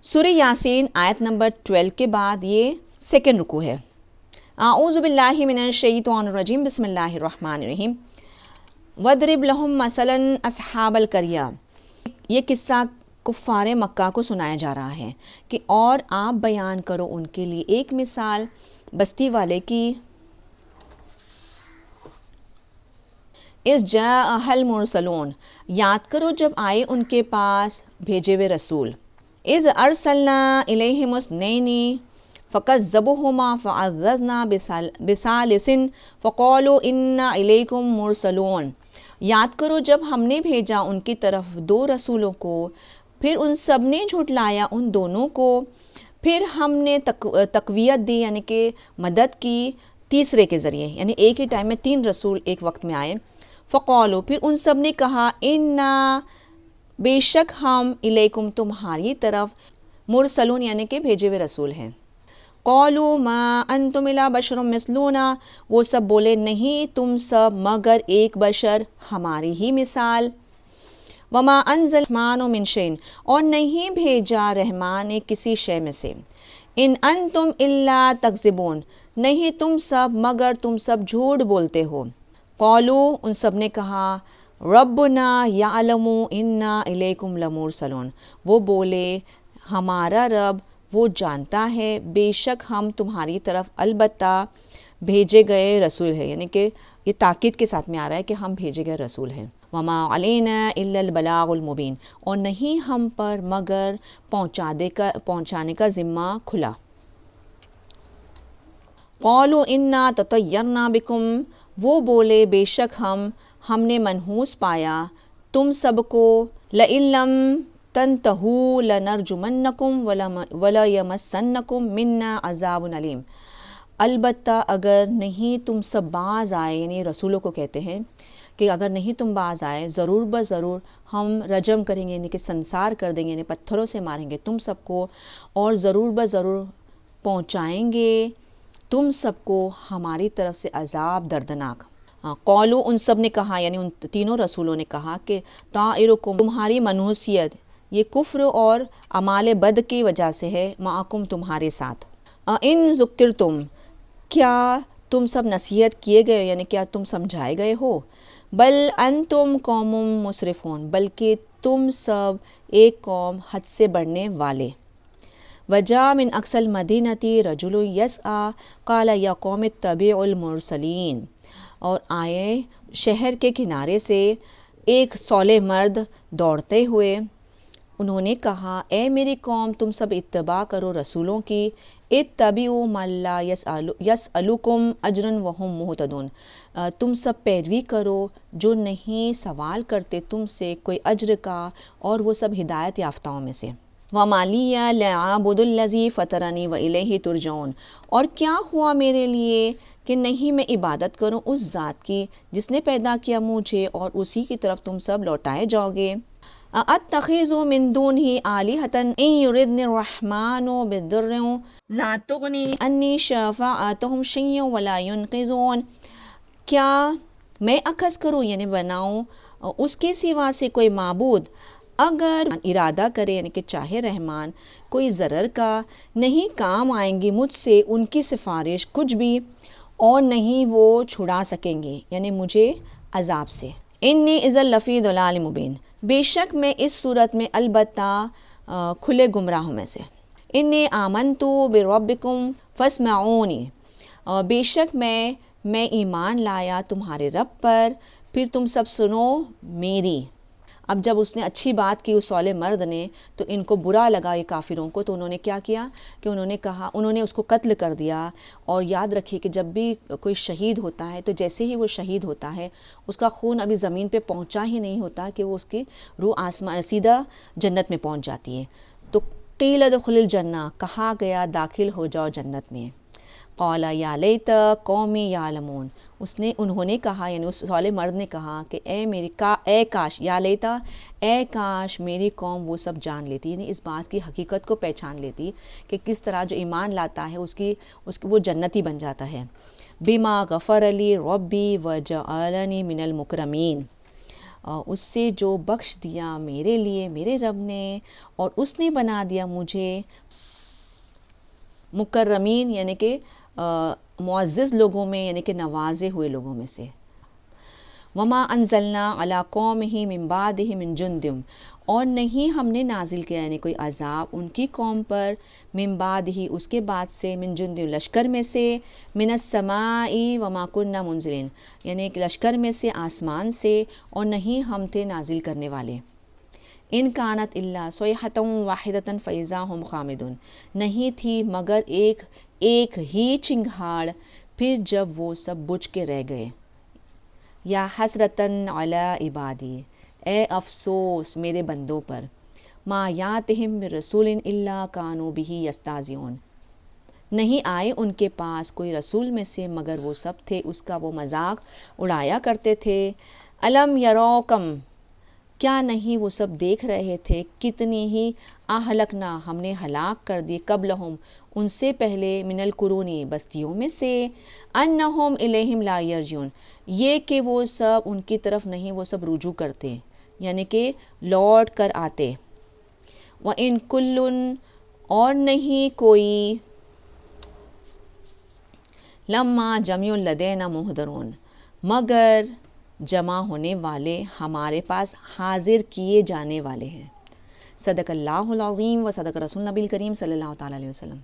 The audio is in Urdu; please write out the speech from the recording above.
سورہ یاسین آیت نمبر 12 کے بعد یہ سیکنڈ رکوع ہے۔ اعوذ باللہ من الشیطان الرجیم، بسم اللہ الرحمن الرحیم۔ وَاضْرِبْ لَهُمْ مَثَلًا أَصْحَابَ الْقَرْيَةِ، یہ قصہ کفار مکہ کو سنایا جا رہا ہے کہ اور آپ بیان کرو ان کے لیے ایک مثال بستی والے کی۔ اِذْ جَاءَهَا الْمُرْسَلُونَ، یاد کرو جب آئے ان کے پاس بھیجے ہوئے رسول۔ اِذْ أَرْسَلْنَا إِلَيْهِمُ اثْنَيْنِ فَكَذَّبُوهُمَا فَعَزَّزْنَا بِثَالِثٍ فَقَالُوا إِنَّا إِلَيْكُمْ مُرْسَلُونَ، یاد کرو جب ہم نے بھیجا ان کی طرف 2 رسولوں کو، پھر ان سب نے جھٹلایا ان دونوں کو، پھر ہم نے تقویت دی یعنی کہ مدد کی تیسرے کے ذریعے، یعنی ایک ہی ٹائم میں 3 رسول ایک وقت میں آئے۔ فقالوا، پھر ان سب نے کہا، انا، بے شک ہم، الیکم، تمہاری طرف، مرسلون یعنی کہ بھیجے ہوئے رسول ہیں۔ قالوا ما انتم الا بشر مثلنا، وہ سب بولے نہیں تم سب مگر ایک بشر ہماری ہی مثال۔ وما انزل الرحمن من شیء، اور نہیں بھیجا رحمان نے کسی شے میں سے۔ ان انتم الا تکذبون، نہیں تم سب مگر تم سب جھوٹ بولتے ہو۔ قالوا، ان سب نے کہا، ربنا یعلم انا الیکم لمرسلون، وہ بولے ہمارا رب وہ جانتا ہے بے شک ہم تمہاری طرف البتہ بھیجے گئے رسول ہیں، یعنی کہ یہ تاکید کے ساتھ میں آ رہا ہے کہ ہم بھیجے گئے رسول ہیں۔ وما علینا الا البلاغ المبین، اور نہیں ہم پر مگر پہنچانے کا ذمہ کھلا۔ قالوا انا تطیرنا بکم، وہ بولے بے شک ہم نے منحوس پایا تم سب کو، لئن لم تنتہوا لنرجمنکم ولیمسنکم منا عذاب علیم، البتہ اگر نہیں تم سب باز آئے، یعنی رسولوں کو کہتے ہیں کہ اگر نہیں تم باز آئے ضرور بضرور ہم رجم کریں گے، یعنی کہ سنسار کر دیں گے، یعنی پتھروں سے ماریں گے تم سب کو، اور ضرور بضرور پہنچائیں گے تم سب کو ہماری طرف سے عذاب دردناک۔ قولو، ان سب نے کہا، یعنی ان تینوں رسولوں نے کہا کہ طائرکم، تمہاری منحوسیت یہ کفر اور اعمال بد کی وجہ سے ہے، معکم، تمہارے ساتھ۔ ان ذکرتم، کیا تم سب نصیحت کیے گئے، یعنی کیا تم سمجھائے گئے ہو؟ بل انتم قوم مسرفون، بلکہ تم سب ایک قوم حد سے بڑھنے والے۔ وجاء من اقصى المدینة رجل یسعی قال یا قوم اتبعوا المرسلین، اور آئے شہر کے کنارے سے ایک صالح مرد دوڑتے ہوئے، انہوں نے کہا اے میری قوم تم سب اتباع کرو رسولوں کی، اتبعوا من لا یسألکم اجرا وهم مہتدون، تم سب پیروی کرو جو نہیں سوال کرتے تم سے کوئی اجر کا، اور وہ سب ہدایت یافتاؤں میں سے۔ وَمَا لِيَ لَا أَعْبُدُ الَّذِي فَطَرَنِي وَإِلَيْهِ تُرْجَعُونَ، اور کیا ہوا میرے لیے کہ نہیں میں عبادت کروں اس ذات کی جس نے پیدا کیا مجھے اور اسی کی طرف تم سب لوٹائے جاؤ گے۔ أَأَتَّخِذُ مِن دُونِهِ آلِهَةً إِن يُرِدْنِ الرَّحْمَنُ بِضُرٍّ لَا تُغْنِ عَنِّي شَفَاعَتُهُمْ شَيْئًا وَلَا يُنْقِذُونَ، کیا میں اخذ کروں یعنی بناؤں اس کے سوا سے کوئی معبود، اگر ارادہ کرے یعنی کہ چاہے رحمان کوئی ضرر کا، نہیں کام آئیں گی مجھ سے ان کی سفارش کچھ بھی، اور نہیں وہ چھڑا سکیں گے یعنی مجھے عذاب سے۔ انی اذا لفی ضلال مبین، بے شک میں اس صورت میں البتہ کھلے گمراہوں میں سے۔ انی آمنت بربکم فاسمعونی، بے شک میں ایمان لایا تمہارے رب پر، پھر تم سب سنو میری۔ اب جب اس نے اچھی بات کی اس صالح مرد نے تو ان کو برا لگا یہ کافروں کو، تو انہوں نے کیا کیا کہ انہوں نے اس کو قتل کر دیا۔ اور یاد رکھیے کہ جب بھی کوئی شہید ہوتا ہے تو جیسے ہی وہ شہید ہوتا ہے اس کا خون ابھی زمین پہ پہنچا ہی نہیں ہوتا کہ وہ اس کی روح آسمان سیدھا جنت میں پہنچ جاتی ہے۔ تو قیل ادخل الجنہ، کہا گیا داخل ہو جاؤ جنت میں۔ قال یا لیت قومی یعلمون، انہوں نے کہا یعنی اس صالح مرد نے کہا کہ اے کاش، یا لیتا، اے کاش میری قوم وہ سب جان لیتی، یعنی اس بات کی حقیقت کو پہچان لیتی کہ کس طرح جو ایمان لاتا ہے اس کی وہ جنتی بن جاتا ہے۔ بما غفر لی ربی وجعلنی من المکرمین، اس سے جو بخش دیا میرے لیے میرے رب نے، اور اس نے بنا دیا مجھے مکرمین یعنی کہ معزز لوگوں میں، یعنی کہ نوازے ہوئے لوگوں میں سے۔ وما انزلنا علی قومہ من بعدہ من جند، اور نہیں ہم نے نازل کیا یعنی کوئی عذاب ان کی قوم پر، من بعدہ اس کے بعد سے، من جند لشکر میں سے، من السماء وما کنا منزلین یعنی کہ لشکر میں سے آسمان سے، اور نہیں ہم تھے نازل کرنے والے۔ ان کانت الا صیحۃ واحدۃ فاذا ہم خامدون، نہیں تھی مگر ایک ہی چنگھاڑ، پھر جب وہ سب بجھ کے رہ گئے۔ یا حسرتاً علی عبادی، اے افسوس میرے بندوں پر، ما یاتہم من رسول الا کانوا بہ یستہزئون، نہیں آئے ان کے پاس کوئی رسول میں سے مگر وہ سب تھے اس کا وہ مذاق اڑایا کرتے تھے۔ الم یروا کم، کیا نہیں وہ سب دیکھ رہے تھے کتنی ہی اہلکنا ہم نے ہلاک کر دی، قبلہم ان سے پہلے، من القرونی بستیوں میں سے، انہم الیہم لا یرجعون یہ کہ وہ سب ان کی طرف نہیں وہ سب رجوع کرتے یعنی کہ لوٹ کر آتے۔ وَإِن كُلٌّ اور نہیں کوئی، لما جميع لدینا محضرون مگر جمع ہونے والے ہمارے پاس حاضر کیے جانے والے ہیں۔ صدق اللہ العظیم و صدق رسول نبی الکریم صلی اللہ تعالیٰ علیہ وسلم۔